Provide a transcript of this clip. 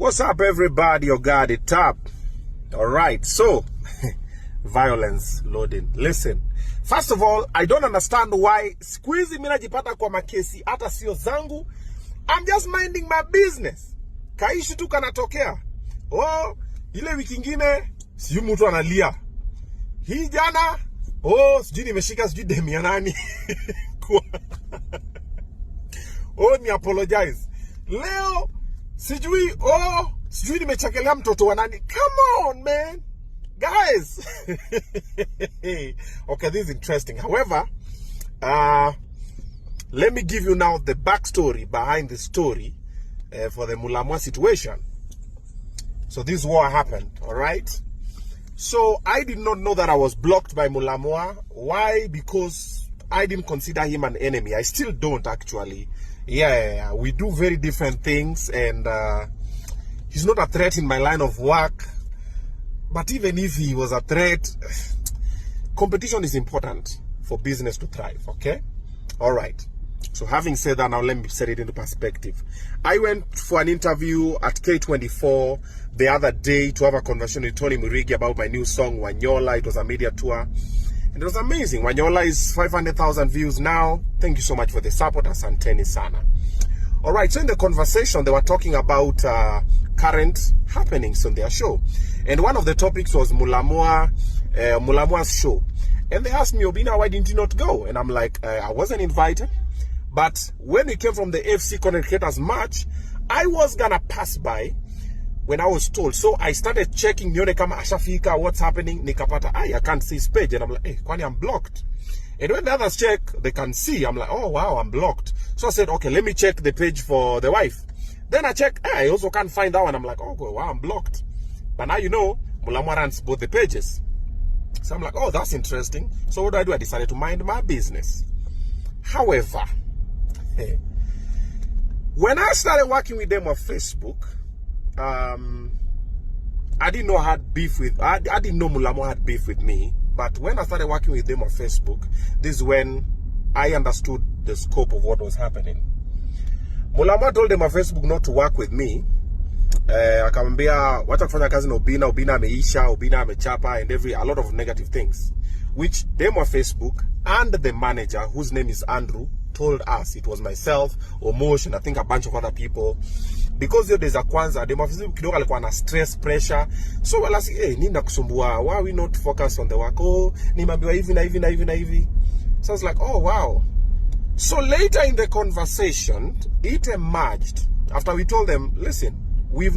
What's up, everybody? You got it up. All right, so violence loading. Listen, first of all, I don't understand why squeezy mina jipata kwa makesi hata sio zangu. I'm just minding my business. Kaishi tu kanatokea. Oh, ile wiki ingine sijui mtu analia. Hii jana sijui nimeshika sijui demi ya nani. Ni apologize. Leo sijui nimechakelea mtoto wa nani. Come on, man. Guys. Okay, this is interesting. However, let me give you now the backstory behind the story for the Mulamwah situation. So this war happened, all right? So I did not know that I was blocked by Mulamwah. Why? Because I didn't consider him an enemy. I still don't, actually. Yeah, we do very different things, and he's not a threat in my line of work. But even if he was a threat, competition is important for business to thrive, okay? All right. So having said that, now let me set it into perspective. I went for an interview at K24 the other day to have a conversation with Tony Murigi about my new song, Wanyola. It was a media tour. And it was amazing. Wanyola is 500,000 views now. Thank you so much for the support. Asanteni sana. All right, so in the conversation, they were talking about current happenings on their show. And one of the topics was Mulamwah's show. And they asked me, Obinna, why didn't you not go? And I'm like, I wasn't invited. But when we came from the FC Content Creators March, I was going to pass by when I was told. So I started checking, nione kama ashafika, what's happening. Nikapata, I can't see his page. And I'm like, kwani I'm blocked. And when the others check, they can see. I'm like, oh, wow, I'm blocked. So I said, okay, let me check the page for the wife. Then I check, I also can't find that one. I'm like, oh, wow, I'm blocked. But now you know, Mulamwah runs both the pages. So I'm like, oh, that's interesting. So what do? I decided to mind my business. However, when I started working with them on Facebook, I didn't know I had beef with, I didn't know Mulamwah had beef with me. But when I started working with them on Facebook, this is when I understood the scope of what was happening. Mulamwah told them on Facebook not to work with me. Akamwambia wacha kufanya kazi na Obinna ameisha, Obinna amechapa, and a lot of negative things, which them on Facebook and the manager, whose name is Andrew, told us. It was myself, Omosh, and I think a bunch of other people. Because there's a kwanza, them on Facebook kidogo alikuwa na stress, pressure. So wala si, nini nakusumbua? Why are we not focused on the work? Nimeambiwa hivi na hivi na hivi na hivi. So I was like, oh wow. So later in the conversation, it emerged after we told them, listen, we've not